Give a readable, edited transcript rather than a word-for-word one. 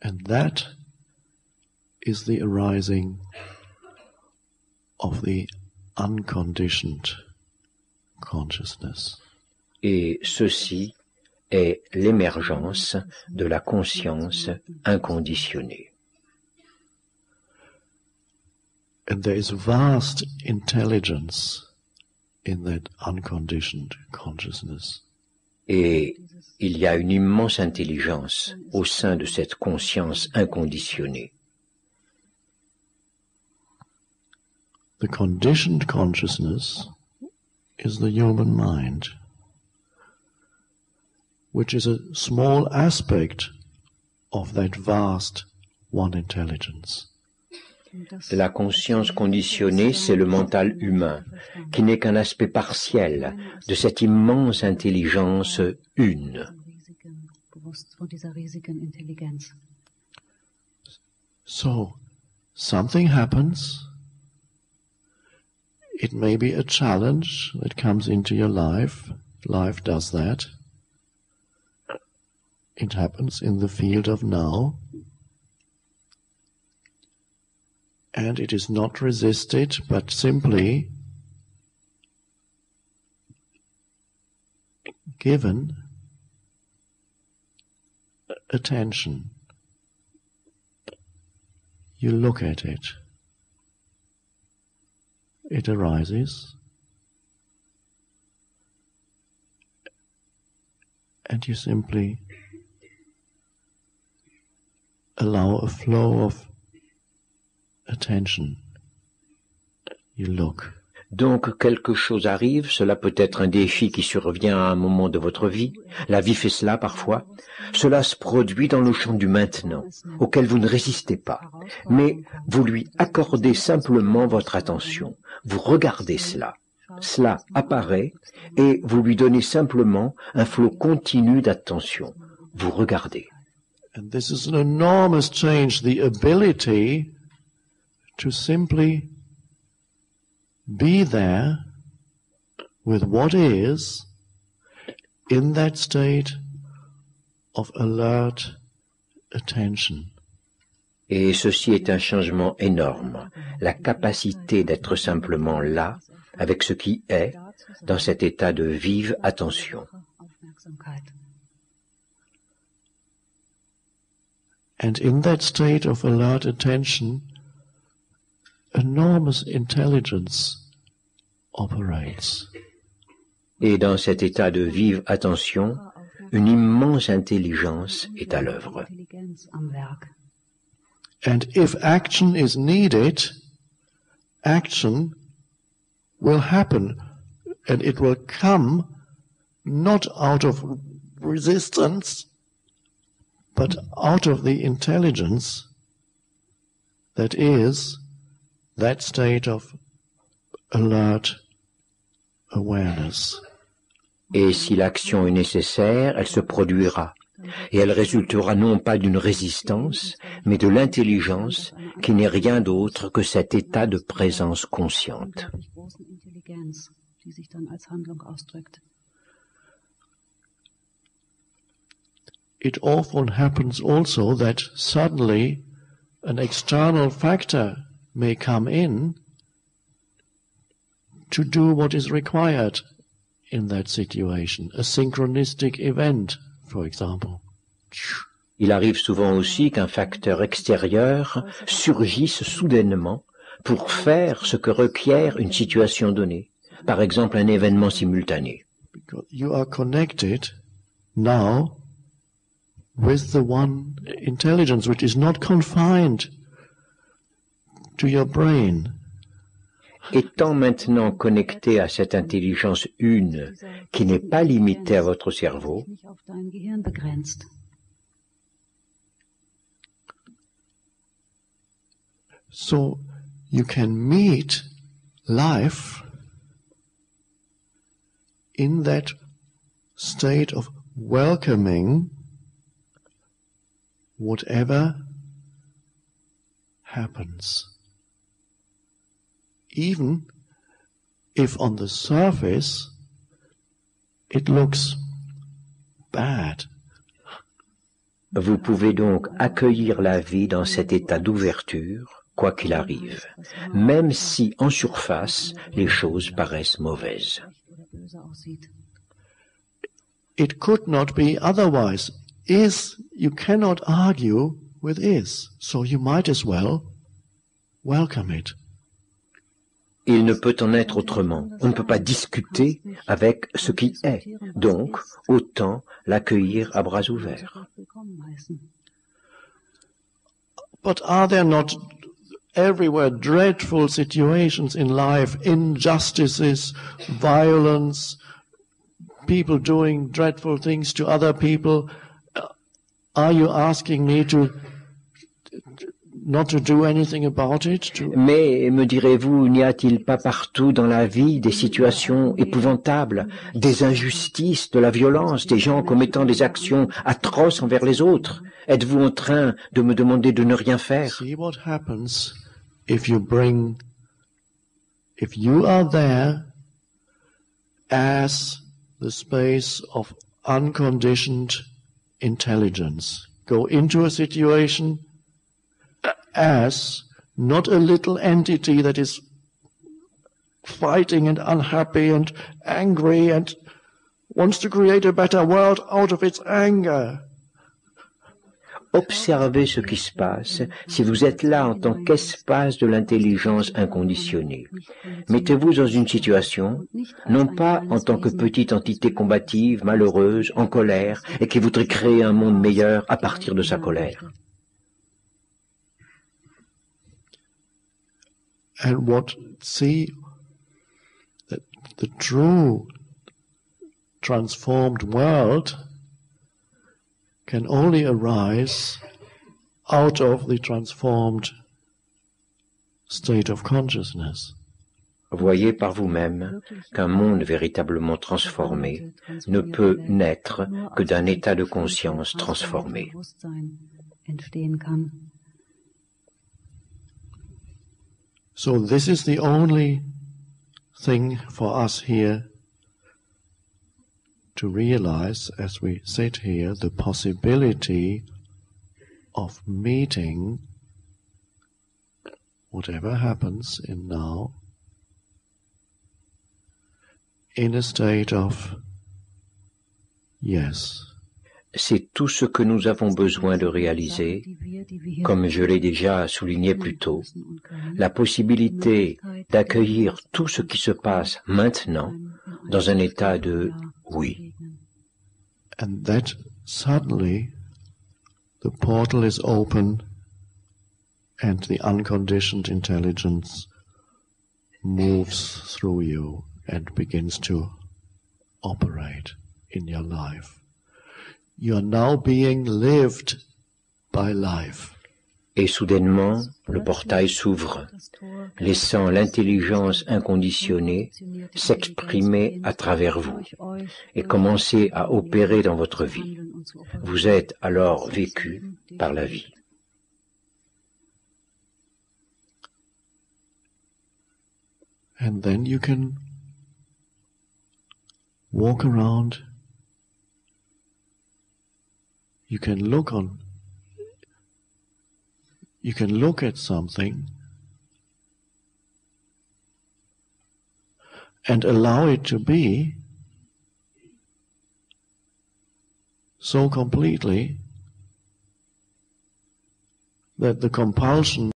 And that is the arising of the unconditioned consciousness. Et ceci est l'émergence de la conscience inconditionnée. And there is vast intelligence in that unconditioned consciousness. Et il y a une immense intelligence au sein de cette conscience inconditionnée. The conditioned consciousness is the human mind, which is a small aspect of that vast one intelligence. La conscience conditionnée, c'est le mental humain, qui n'est qu'un aspect partiel de cette immense intelligence une. So, something happens. It may be a challenge that comes into your life. Life does that. It happens in the field of now. And it is not resisted, but simply given attention. You look at it. It arises. And you simply allow a flow of attention. You look. Donc quelque chose arrive, cela peut être un défi qui survient à un moment de votre vie, la vie fait cela parfois, cela se produit dans le champ du maintenant, auquel vous ne résistez pas, mais vous lui accordez simplement votre attention, vous regardez cela, cela apparaît et vous lui donnez simplement un flot continu d'attention, vous regardez. And this is an enormous change, the ability to simply be there with what is in that state of alert attention. Et ceci est un changement énorme, la capacité d'être simplement là, avec ce qui est, dans cet état de vive attention. And in that state of alert attention, enormous intelligence operates. Et dans cet état de vive attention, une immense intelligence est à l'œuvre. And if action is needed, action will happen, and it will come not out of resistance, but out of the intelligence that is that state of alert awareness. Et si l'action est nécessaire, elle se produira, et elle résultera non pas d'une résistance, mais de l'intelligence qui n'est rien d'autre que cet état de présence consciente. It often happens also that suddenly an external factor may come in to do what is required in that situation, a synchronistic event, for example. Il arrive souvent aussi qu'un facteur extérieur surgisse soudainement pour faire ce que requiert une situation donnée, par exemple un événement simultané. Because you are connected now with the one intelligence which is not confined to your brain. Étant maintenant connecté à cette intelligence une qui n'est pas limitée à votre cerveau, so you can meet life in that state of welcoming whatever happens. Even if on the surface it looks bad. Vous pouvez donc accueillir la vie dans cet état d'ouverture, quoi qu'il arrive, même si en surface les choses paraissent mauvaises. It could not be otherwise. You cannot argue with is, so you might as well welcome it. Il ne peut en être autrement. On ne peut pas discuter avec ce qui est. Donc, autant l'accueillir à bras ouverts. But are there not everywhere dreadful situations in life, injustices, violence, people doing dreadful things to other people? Are you asking me not to do anything about it? Mais, me direz-vous, n'y a-t-il pas partout dans la vie des situations épouvantables, des injustices, de la violence, des gens commettant des actions atroces envers les autres? Êtes-vous en train de me demander de ne rien faire? See what happens if you are there as the space of unconditioned intelligence. Go into a situation as not a little entity that is fighting and unhappy and angry and wants to create a better world out of its anger. Observez ce qui se passe si vous êtes là en tant qu'espace de l'intelligence inconditionnée. Mettez-vous dans une situation, non pas en tant que petite entité combative, malheureuse, en colère, et qui voudrait créer un monde meilleur à partir de sa colère. And see that the true transformed world can only arise out of the transformed state of consciousness. Voyez par vous-même qu'un monde véritablement transformé ne peut naître que d'un état de conscience transformé. So this is the only thing for us here to realize as we sit here, the possibility of meeting whatever happens in now in a state of yes. C'est tout ce que nous avons besoin de réaliser, comme je l'ai déjà souligné plus tôt, la possibilité d'accueillir tout ce qui se passe maintenant dans un état de oui. And that suddenly the portal is open and the unconditioned intelligence moves through you and begins to operate in your life. You are now being lived by life. Et soudainement, le portail s'ouvre, laissant l'intelligence inconditionnée s'exprimer à travers vous et commencer à opérer dans votre vie. Vous êtes alors vécu par la vie. And then you can walk around. You can look at something and allow it to be so completely that the compulsion